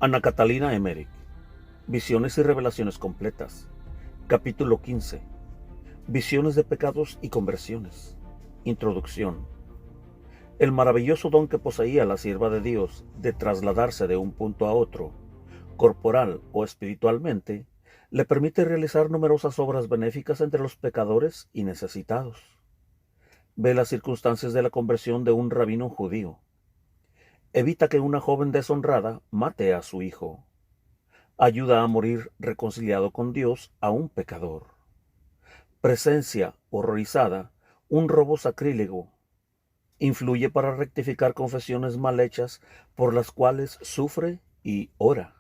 Ana Catalina Emmerich, Visiones y Revelaciones Completas, capítulo 15, Visiones de pecados y conversiones. Introducción. El maravilloso don que poseía la sierva de Dios de trasladarse de un punto a otro, corporal o espiritualmente, le permite realizar numerosas obras benéficas entre los pecadores y necesitados. Ve las circunstancias de la conversión de un rabino judío. Evita que una joven deshonrada mate a su hijo. Ayuda a morir reconciliado con Dios a un pecador. Presencia horrorizada un robo sacrílego. Influye para rectificar confesiones mal hechas por las cuales sufre y ora.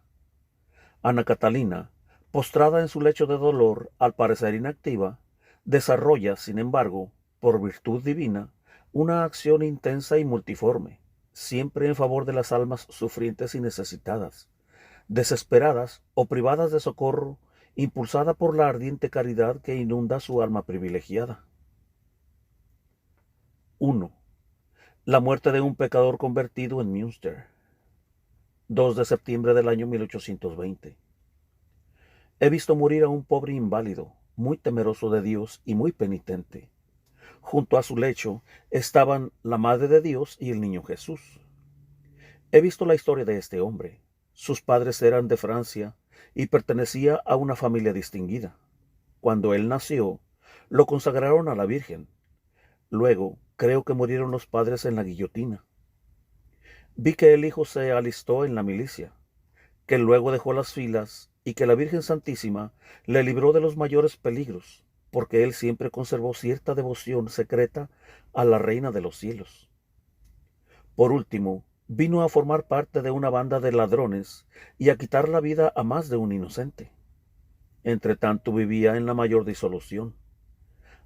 Ana Catalina, postrada en su lecho de dolor, al parecer inactiva, desarrolla, sin embargo, por virtud divina, una acción intensa y multiforme, siempre en favor de las almas sufrientes y necesitadas, desesperadas o privadas de socorro, impulsada por la ardiente caridad que inunda su alma privilegiada. 1. La muerte de un pecador convertido en Münster. 2 de septiembre del año 1820. He visto morir a un pobre inválido, muy temeroso de Dios y muy penitente. Junto a su lecho estaban la Madre de Dios y el niño Jesús. He visto la historia de este hombre. Sus padres eran de Francia y pertenecía a una familia distinguida. Cuando él nació, lo consagraron a la Virgen. Luego, creo que murieron los padres en la guillotina. Vi que el hijo se alistó en la milicia, que luego dejó las filas y que la Virgen Santísima le libró de los mayores peligros, porque él siempre conservó cierta devoción secreta a la Reina de los Cielos. Por último, vino a formar parte de una banda de ladrones y a quitar la vida a más de un inocente. Entretanto vivía en la mayor disolución,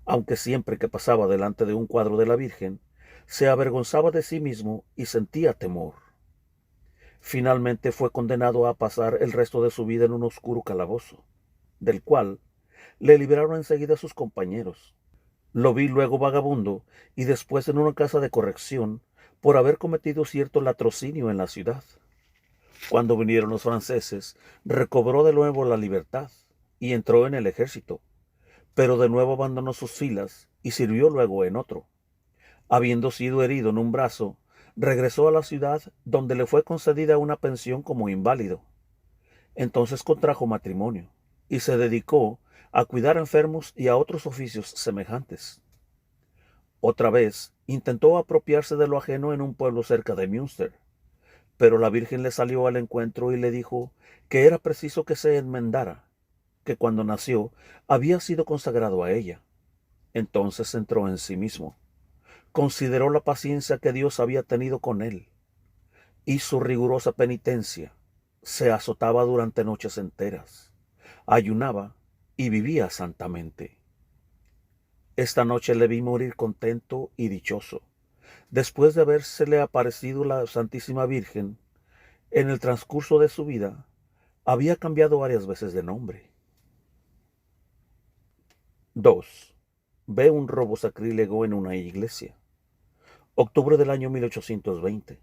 aunque siempre que pasaba delante de un cuadro de la Virgen, se avergonzaba de sí mismo y sentía temor. Finalmente fue condenado a pasar el resto de su vida en un oscuro calabozo, del cual le liberaron enseguida sus compañeros. Lo vi luego vagabundo y después en una casa de corrección por haber cometido cierto latrocinio en la ciudad. Cuando vinieron los franceses, recobró de nuevo la libertad y entró en el ejército, pero de nuevo abandonó sus filas y sirvió luego en otro. Habiendo sido herido en un brazo, regresó a la ciudad donde le fue concedida una pensión como inválido. Entonces contrajo matrimonio y se dedicó a cuidar enfermos y a otros oficios semejantes. Otra vez intentó apropiarse de lo ajeno en un pueblo cerca de Münster, pero la Virgen le salió al encuentro y le dijo que era preciso que se enmendara, que cuando nació había sido consagrado a ella. Entonces entró en sí mismo. Consideró la paciencia que Dios había tenido con él. Hizo rigurosa penitencia. Se azotaba durante noches enteras. Ayunaba y vivía santamente. Esta noche le vi morir contento y dichoso, después de habérsele aparecido la Santísima Virgen. En el transcurso de su vida, había cambiado varias veces de nombre. 2. Ve un robo sacrílego en una iglesia. Octubre del año 1820.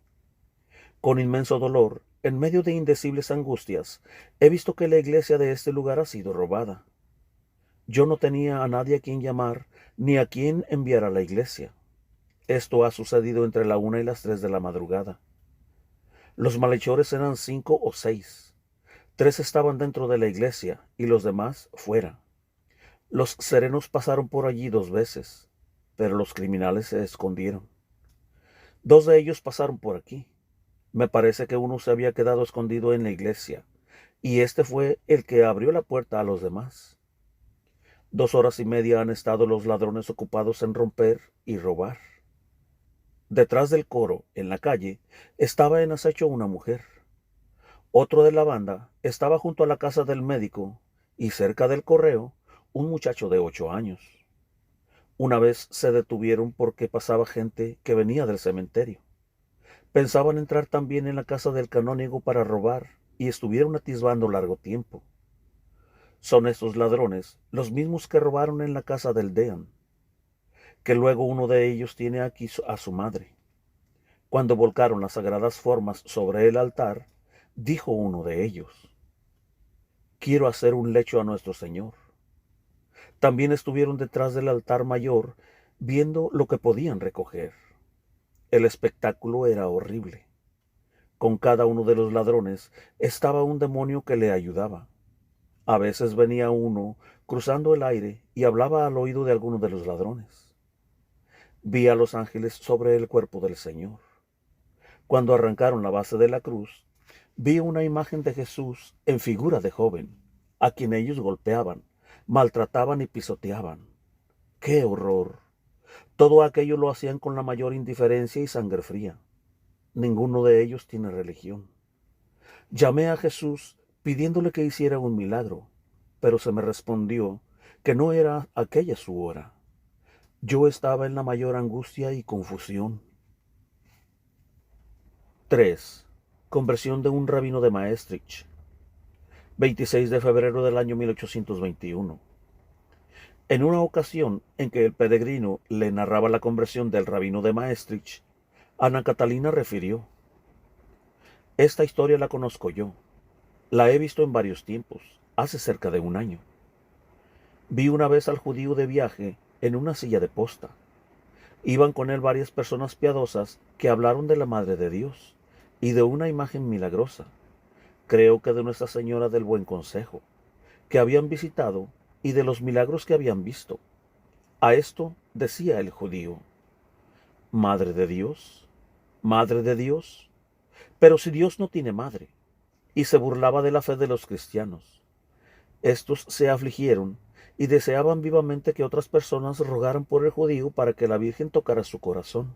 Con inmenso dolor, en medio de indecibles angustias, he visto que la iglesia de este lugar ha sido robada. Yo no tenía a nadie a quien llamar ni a quien enviar a la iglesia. Esto ha sucedido entre la 1 y las 3 de la madrugada. Los malhechores eran 5 o 6. 3 estaban dentro de la iglesia y los demás fuera. Los serenos pasaron por allí 2 veces, pero los criminales se escondieron. 2 de ellos pasaron por aquí. Me parece que uno se había quedado escondido en la iglesia, y este fue el que abrió la puerta a los demás. 2 horas y media han estado los ladrones ocupados en romper y robar. Detrás del coro, en la calle, estaba en acecho una mujer. Otro de la banda estaba junto a la casa del médico, y cerca del correo, un muchacho de 8 años. Una vez se detuvieron porque pasaba gente que venía del cementerio. Pensaban entrar también en la casa del canónigo para robar y estuvieron atisbando largo tiempo. Son estos ladrones los mismos que robaron en la casa del deán, que luego uno de ellos tiene aquí a su madre. Cuando volcaron las sagradas formas sobre el altar, Dijo uno de ellos: quiero hacer un lecho a nuestro Señor. También estuvieron detrás del altar mayor, viendo lo que podían recoger. El espectáculo era horrible. Con cada uno de los ladrones estaba un demonio que le ayudaba. A veces venía uno cruzando el aire y hablaba al oído de alguno de los ladrones. Vi a los ángeles sobre el cuerpo del Señor. Cuando arrancaron la base de la cruz, vi una imagen de Jesús en figura de joven, a quien ellos golpeaban, maltrataban y pisoteaban. ¡Qué horror! Todo aquello lo hacían con la mayor indiferencia y sangre fría. Ninguno de ellos tiene religión. Llamé a Jesús pidiéndole que hiciera un milagro, pero se me respondió que no era aquella su hora. Yo estaba en la mayor angustia y confusión. 3. Conversión de un rabino de Maastricht. 26 de febrero del año 1821. En una ocasión en que el peregrino le narraba la conversión del rabino de Maastricht, Ana Catalina refirió: esta historia la conozco yo. La he visto en varios tiempos, hace cerca de un año. Vi una vez al judío de viaje en una silla de posta. Iban con él varias personas piadosas que hablaron de la Madre de Dios y de una imagen milagrosa, creo que de Nuestra Señora del Buen Consejo, que habían visitado y de los milagros que habían visto. A esto decía el judío: ¿Madre de Dios? ¿Madre de Dios? Pero si Dios no tiene madre. Y se burlaba de la fe de los cristianos. Estos se afligieron y deseaban vivamente que otras personas rogaran por el judío para que la Virgen tocara su corazón.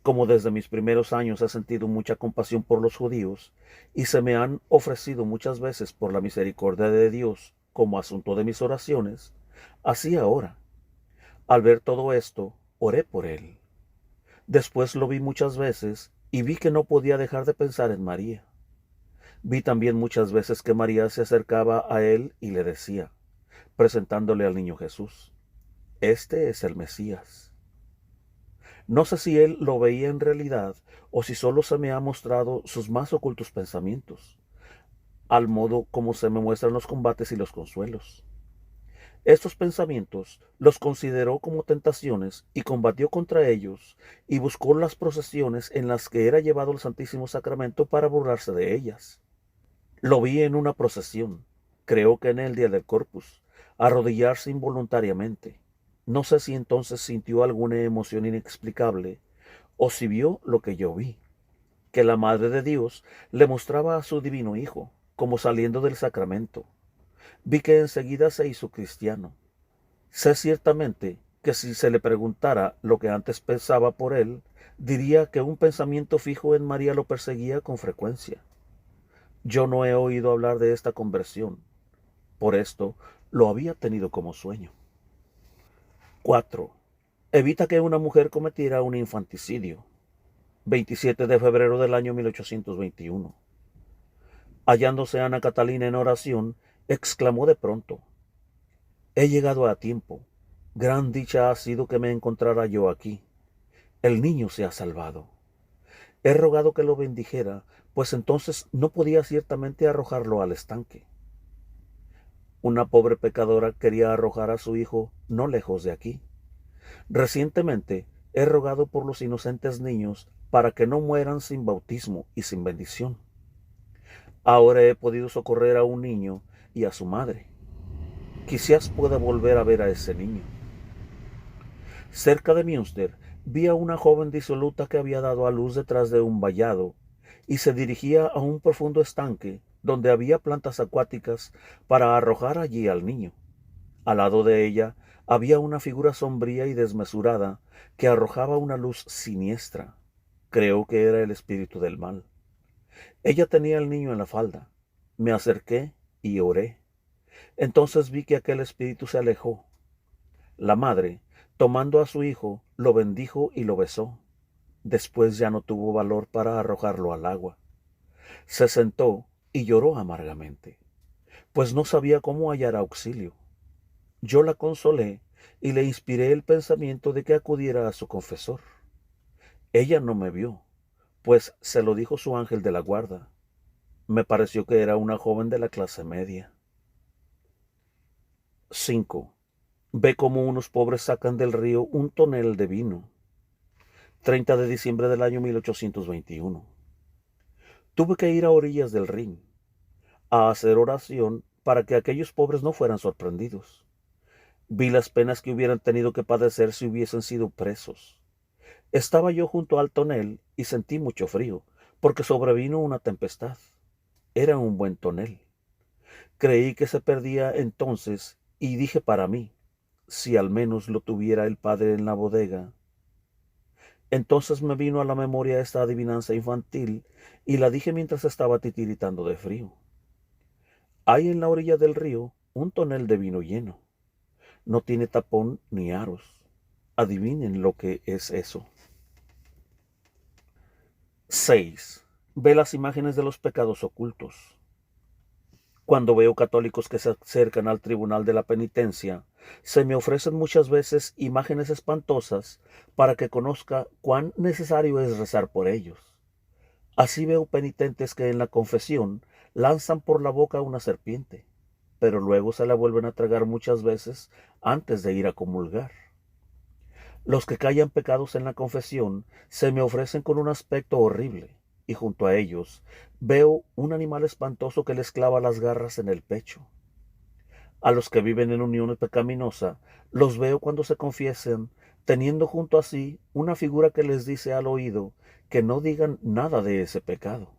Como desde mis primeros años he sentido mucha compasión por los judíos y se me han ofrecido muchas veces por la misericordia de Dios como asunto de mis oraciones, así ahora, al ver todo esto, oré por él. Después lo vi muchas veces y vi que no podía dejar de pensar en María. Vi también muchas veces que María se acercaba a él y le decía, presentándole al niño Jesús: este es el Mesías. No sé si él lo veía en realidad o si solo se me ha mostrado sus más ocultos pensamientos, al modo como se me muestran los combates y los consuelos. Estos pensamientos los consideró como tentaciones y combatió contra ellos y buscó las procesiones en las que era llevado el Santísimo Sacramento para burlarse de ellas. Lo vi en una procesión, creo que en el día del Corpus, arrodillarse involuntariamente. No sé si entonces sintió alguna emoción inexplicable o si vio lo que yo vi, que la Madre de Dios le mostraba a su divino Hijo, como saliendo del sacramento. Vi que enseguida se hizo cristiano. Sé ciertamente que si se le preguntara lo que antes pensaba por él, diría que un pensamiento fijo en María lo perseguía con frecuencia. Yo no he oído hablar de esta conversión. Por esto lo había tenido como sueño. 4. Evita que una mujer cometiera un infanticidio. 27 de febrero del año 1821. Hallándose Ana Catalina en oración, exclamó de pronto: he llegado a tiempo. Gran dicha ha sido que me encontrara yo aquí. El niño se ha salvado. He rogado que lo bendijera, pues entonces no podía ciertamente arrojarlo al estanque. Una pobre pecadora quería arrojar a su hijo no lejos de aquí. Recientemente he rogado por los inocentes niños para que no mueran sin bautismo y sin bendición. Ahora he podido socorrer a un niño y a su madre. Quizás pueda volver a ver a ese niño. Cerca de Münster vi a una joven disoluta que había dado a luz detrás de un vallado y se dirigía a un profundo estanque donde había plantas acuáticas para arrojar allí al niño. Al lado de ella había una figura sombría y desmesurada que arrojaba una luz siniestra. Creo que era el espíritu del mal. Ella tenía al niño en la falda. Me acerqué y oré. Entonces vi que aquel espíritu se alejó. La madre, tomando a su hijo, lo bendijo y lo besó. Después ya no tuvo valor para arrojarlo al agua. Se sentó y lloró amargamente, pues no sabía cómo hallar auxilio. Yo la consolé y le inspiré el pensamiento de que acudiera a su confesor. Ella no me vio, pues se lo dijo su ángel de la guarda, Me pareció que era una joven de la clase media. 5. Ve cómo unos pobres sacan del río un tonel de vino. 30 de diciembre del año 1821. Tuve que ir a orillas del Rin a hacer oración para que aquellos pobres no fueran sorprendidos. Vi las penas que hubieran tenido que padecer si hubiesen sido presos. Estaba yo junto al tonel y sentí mucho frío, porque sobrevino una tempestad. Era un buen tonel. Creí que se perdía entonces y dije para mí, si al menos lo tuviera el padre en la bodega. Entonces me vino a la memoria esta adivinanza infantil y la dije mientras estaba titiritando de frío. Hay en la orilla del río un tonel de vino lleno. No tiene tapón ni aros. Adivinen lo que es eso. 6. Ve las imágenes de los pecados ocultos. Cuando veo católicos que se acercan al tribunal de la penitencia, se me ofrecen muchas veces imágenes espantosas para que conozca cuán necesario es rezar por ellos. Así veo penitentes que en la confesión lanzan por la boca una serpiente, pero luego se la vuelven a tragar muchas veces antes de ir a comulgar. Los que callan pecados en la confesión se me ofrecen con un aspecto horrible, y junto a ellos veo un animal espantoso que les clava las garras en el pecho. A los que viven en unión pecaminosa, los veo cuando se confiesan, teniendo junto a sí una figura que les dice al oído que no digan nada de ese pecado.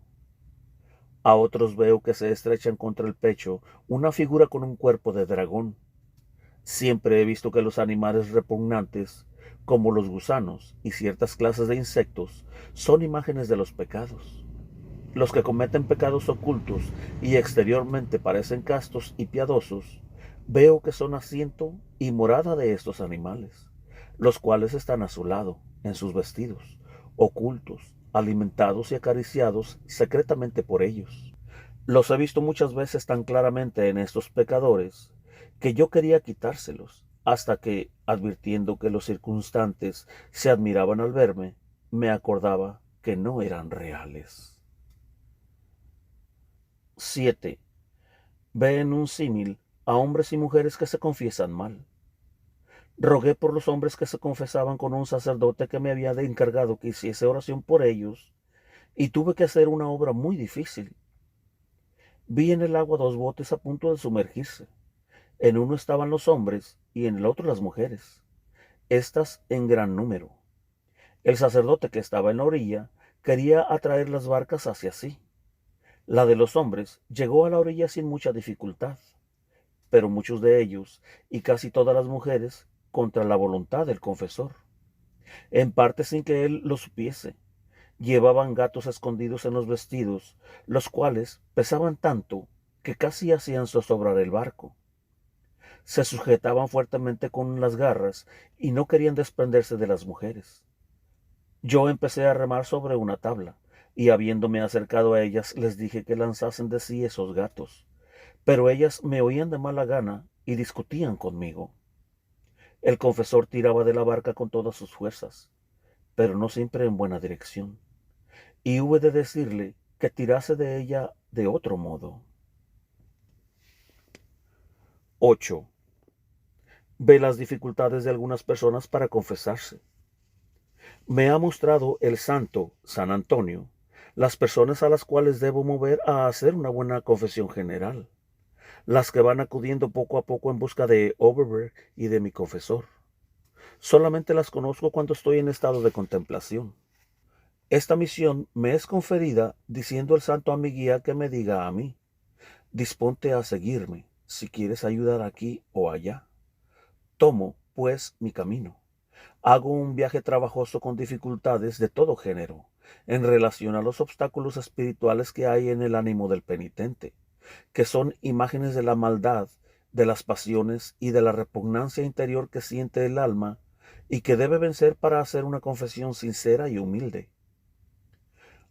A otros veo que se estrechan contra el pecho una figura con un cuerpo de dragón. Siempre he visto que los animales repugnantes, como los gusanos y ciertas clases de insectos, son imágenes de los pecados. Los que cometen pecados ocultos y exteriormente parecen castos y piadosos, veo que son asiento y morada de estos animales, los cuales están a su lado, en sus vestidos, ocultos, alimentados y acariciados secretamente por ellos. Los he visto muchas veces tan claramente en estos pecadores que yo quería quitárselos, hasta que, advirtiendo que los circunstantes se admiraban al verme, me acordaba que no eran reales. 7. Ve en un símil a hombres y mujeres que se confiesan mal. Rogué por los hombres que se confesaban con un sacerdote que me había encargado que hiciese oración por ellos, y tuve que hacer una obra muy difícil. Vi en el agua dos botes a punto de sumergirse. En uno estaban los hombres y en el otro las mujeres, estas en gran número. El sacerdote que estaba en la orilla quería atraer las barcas hacia sí. La de los hombres llegó a la orilla sin mucha dificultad, pero muchos de ellos, y casi todas las mujeres, contra la voluntad del confesor, en parte sin que él lo supiese, llevaban gatos escondidos en los vestidos, los cuales pesaban tanto que casi hacían zozobrar el barco. Se sujetaban fuertemente con las garras y no querían desprenderse de las mujeres. Yo empecé a remar sobre una tabla, y habiéndome acercado a ellas les dije que lanzasen de sí esos gatos, pero ellas me oían de mala gana y discutían conmigo. El confesor tiraba de la barca con todas sus fuerzas, pero no siempre en buena dirección, y hube de decirle que tirase de ella de otro modo. 8. Ve las dificultades de algunas personas para confesarse. Me ha mostrado el santo San Antonio las personas a las cuales debo mover a hacer una buena confesión general, las que van acudiendo poco a poco en busca de Overberg y de mi confesor. Solamente las conozco cuando estoy en estado de contemplación. Esta misión me es conferida diciendo el santo a mi guía que me diga a mí: disponte a seguirme si quieres ayudar aquí o allá. Tomo, pues, mi camino. Hago un viaje trabajoso con dificultades de todo género, en relación a los obstáculos espirituales que hay en el ánimo del penitente, que son imágenes de la maldad, de las pasiones y de la repugnancia interior que siente el alma y que debe vencer para hacer una confesión sincera y humilde.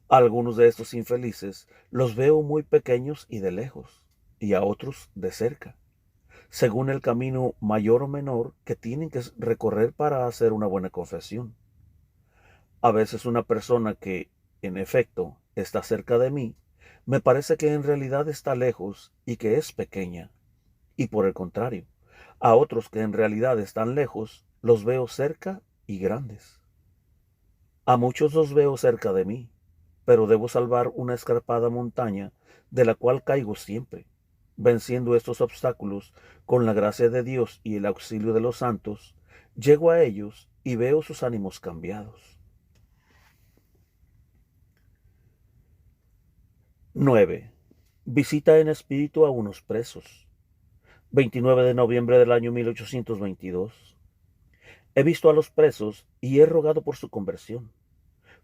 A algunos de estos infelices los veo muy pequeños y de lejos, y a otros de cerca, según el camino mayor o menor que tienen que recorrer para hacer una buena confesión. A veces una persona que, en efecto, está cerca de mí, me parece que en realidad está lejos y que es pequeña. Y por el contrario, a otros que en realidad están lejos, los veo cerca y grandes. A muchos los veo cerca de mí, pero debo salvar una escarpada montaña de la cual caigo siempre. Venciendo estos obstáculos con la gracia de Dios y el auxilio de los santos, llego a ellos y veo sus ánimos cambiados. 9. Visita en espíritu a unos presos. 29 de noviembre del año 1822. He visto a los presos y he rogado por su conversión.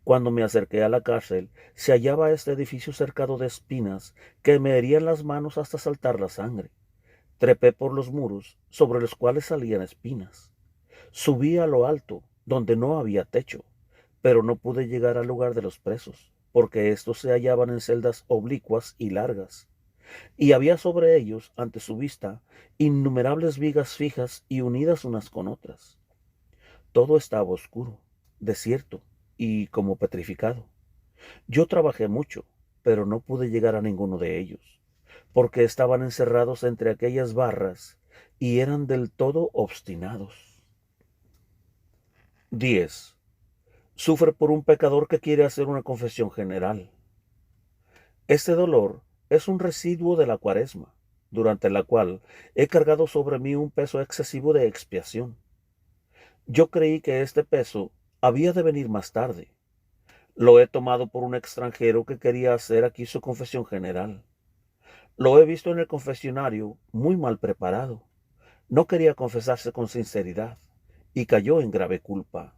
Cuando me acerqué a la cárcel, se hallaba este edificio cercado de espinas que me herían las manos hasta saltar la sangre. Trepé por los muros, sobre los cuales salían espinas. Subí a lo alto, donde no había techo, pero no pude llegar al lugar de los presos, porque éstos se hallaban en celdas oblicuas y largas, y había sobre ellos, ante su vista, innumerables vigas fijas y unidas unas con otras. Todo estaba oscuro, desierto y como petrificado. Yo trabajé mucho, pero no pude llegar a ninguno de ellos, porque estaban encerrados entre aquellas barras y eran del todo obstinados. 10. Sufre por un pecador que quiere hacer una confesión general. Este dolor es un residuo de la Cuaresma, durante la cual he cargado sobre mí un peso excesivo de expiación. Yo creí que este peso había de venir más tarde. Lo he tomado por un extranjero que quería hacer aquí su confesión general. Lo he visto en el confesionario muy mal preparado. No quería confesarse con sinceridad y cayó en grave culpa.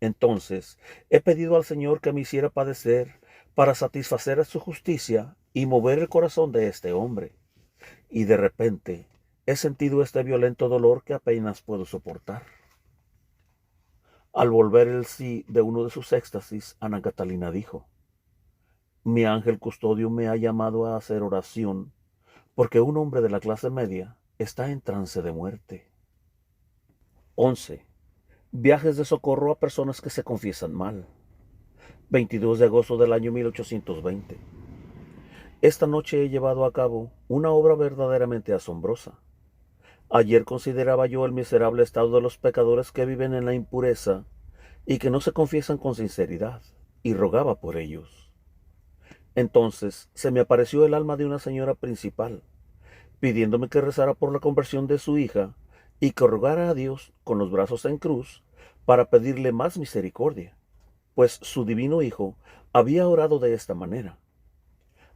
Entonces he pedido al Señor que me hiciera padecer para satisfacer a su justicia y mover el corazón de este hombre. Y de repente he sentido este violento dolor que apenas puedo soportar. Al volver el sí de uno de sus éxtasis, Ana Catalina dijo: Mi ángel custodio me ha llamado a hacer oración porque un hombre de la clase media está en trance de muerte. 11. Viajes de socorro a personas que se confiesan mal. 22 de agosto del año 1820. Esta noche he llevado a cabo una obra verdaderamente asombrosa. Ayer consideraba yo el miserable estado de los pecadores que viven en la impureza y que no se confiesan con sinceridad, y rogaba por ellos. Entonces se me apareció el alma de una señora principal, pidiéndome que rezara por la conversión de su hija y que rogara a Dios con los brazos en cruz para pedirle más misericordia, pues su divino hijo había orado de esta manera.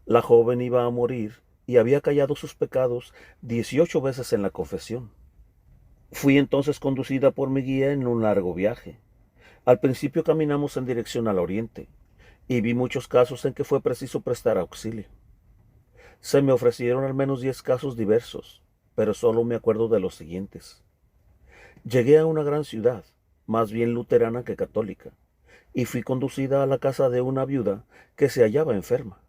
La joven iba a morir y había callado sus pecados 18 veces en la confesión. Fui entonces conducida por mi guía en un largo viaje. Al principio caminamos en dirección al oriente, y vi muchos casos en que fue preciso prestar auxilio. Se me ofrecieron al menos 10 casos diversos, pero solo me acuerdo de los siguientes. Llegué a una gran ciudad, más bien luterana que católica, y fui conducida a la casa de una viuda que se hallaba enferma.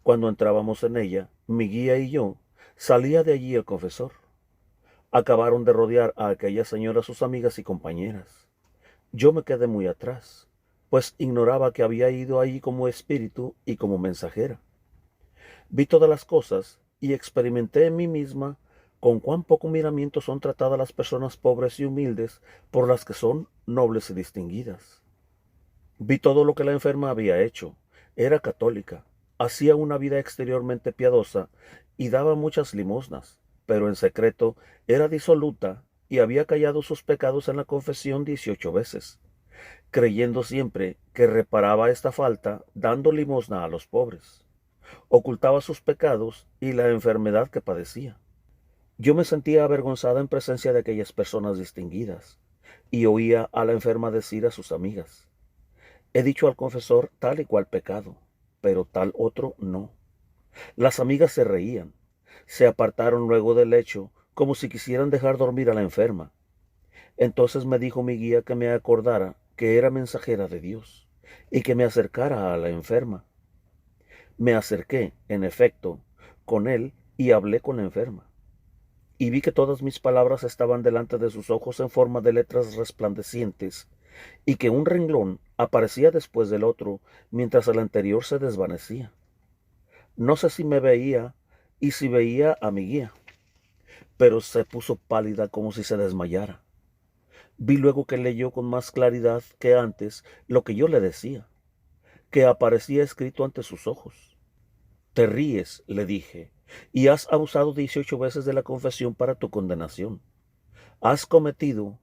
Cuando entrábamos en ella, mi guía y yo, salía de allí el confesor. Acabaron de rodear a aquella señora sus amigas y compañeras. Yo me quedé muy atrás, pues ignoraba que había ido allí como espíritu y como mensajera. Vi todas las cosas y experimenté en mí misma con cuán poco miramiento son tratadas las personas pobres y humildes por las que son nobles y distinguidas. Vi todo lo que la enferma había hecho. Era católica, hacía una vida exteriormente piadosa y daba muchas limosnas, pero en secreto era disoluta y había callado sus pecados en la confesión 18 veces, creyendo siempre que reparaba esta falta dando limosna a los pobres. Ocultaba sus pecados y la enfermedad que padecía. Yo me sentía avergonzada en presencia de aquellas personas distinguidas, y oía a la enferma decir a sus amigas: He dicho al confesor tal y cual pecado, pero tal otro no. Las amigas se reían, se apartaron luego del lecho como si quisieran dejar dormir a la enferma. Entonces me dijo mi guía que me acordara que era mensajera de Dios y que me acercara a la enferma. Me acerqué, en efecto, con él y hablé con la enferma. Y vi que todas mis palabras estaban delante de sus ojos en forma de letras resplandecientes, y que un renglón aparecía después del otro, mientras el anterior se desvanecía. No sé si me veía y si veía a mi guía, pero se puso pálida como si se desmayara. Vi luego que leyó con más claridad que antes lo que yo le decía, que aparecía escrito ante sus ojos. Te ríes, le dije, y has abusado 18 veces de la confesión para tu condenación. Has cometido,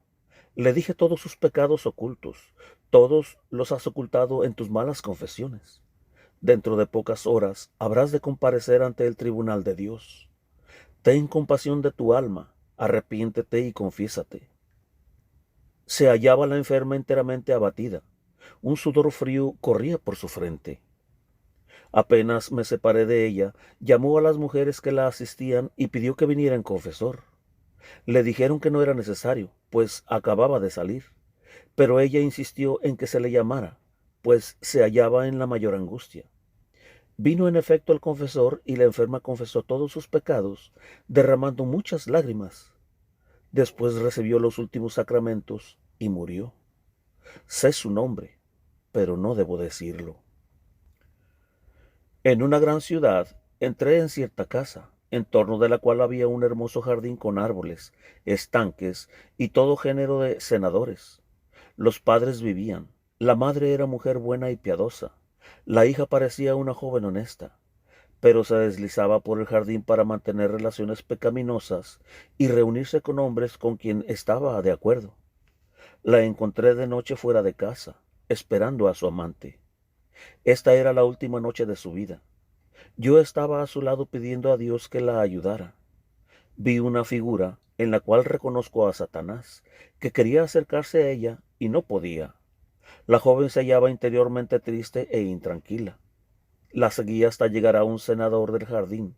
le dije, todos sus pecados ocultos, todos los has ocultado en tus malas confesiones. Dentro de pocas horas habrás de comparecer ante el tribunal de Dios. Ten compasión de tu alma, arrepiéntete y confiésate. Se hallaba la enferma enteramente abatida. Un sudor frío corría por su frente. Apenas me separé de ella, llamó a las mujeres que la asistían y pidió que vinieran confesor. Le dijeron que no era necesario, pues acababa de salir, pero ella insistió en que se le llamara, pues se hallaba en la mayor angustia. Vino en efecto el confesor y la enferma confesó todos sus pecados, derramando muchas lágrimas. Después recibió los últimos sacramentos y murió. Sé su nombre, pero no debo decirlo. En una gran ciudad entré en cierta casa, en torno de la cual había un hermoso jardín con árboles, estanques y todo género de cenadores. Los padres vivían. La madre era mujer buena y piadosa. La hija parecía una joven honesta, pero se deslizaba por el jardín para mantener relaciones pecaminosas y reunirse con hombres con quien estaba de acuerdo. La encontré de noche fuera de casa, esperando a su amante. Esta era la última noche de su vida. Yo estaba a su lado pidiendo a Dios que la ayudara. Vi una figura en la cual reconozco a Satanás, que quería acercarse a ella y no podía. La joven se hallaba interiormente triste e intranquila. La seguí hasta llegar a un cenador del jardín,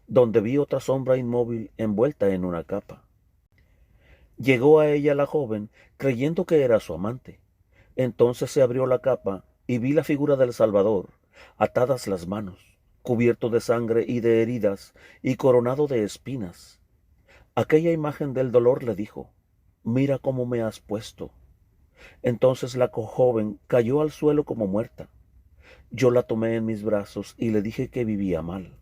donde vi otra sombra inmóvil envuelta en una capa. Llegó a ella la joven, creyendo que era su amante. Entonces se abrió la capa y vi la figura del Salvador, atadas las manos, cubierto de sangre y de heridas, y coronado de espinas. Aquella imagen del dolor le dijo: mira cómo me has puesto. Entonces la joven cayó al suelo como muerta. Yo la tomé en mis brazos y le dije que vivía mal,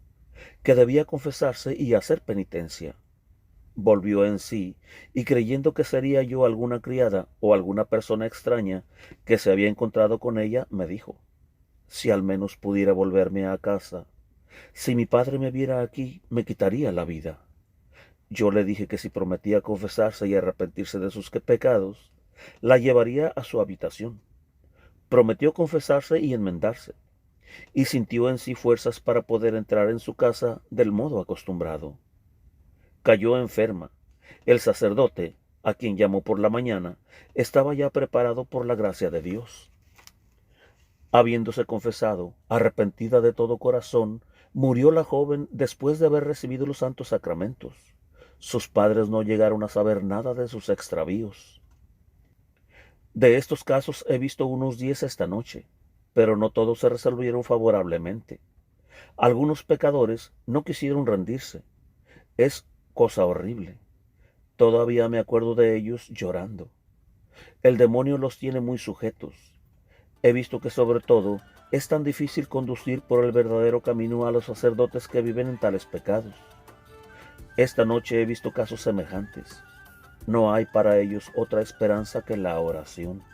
que debía confesarse y hacer penitencia. Volvió en sí, y creyendo que sería yo alguna criada o alguna persona extraña que se había encontrado con ella, me dijo: si al menos pudiera volverme a casa, si mi padre me viera aquí, me quitaría la vida. Yo le dije que si prometía confesarse y arrepentirse de sus pecados, la llevaría a su habitación. Prometió confesarse y enmendarse, y sintió en sí fuerzas para poder entrar en su casa del modo acostumbrado. Cayó enferma. El sacerdote, a quien llamó por la mañana, estaba ya preparado por la gracia de Dios. Habiéndose confesado, arrepentida de todo corazón, murió la joven después de haber recibido los santos sacramentos. Sus padres no llegaron a saber nada de sus extravíos. De estos casos he visto unos 10 esta noche, pero no todos se resolvieron favorablemente. Algunos pecadores no quisieron rendirse. Es cosa horrible. Todavía me acuerdo de ellos llorando. El demonio los tiene muy sujetos. He visto que sobre todo es tan difícil conducir por el verdadero camino a los sacerdotes que viven en tales pecados. Esta noche he visto casos semejantes. No hay para ellos otra esperanza que la oración.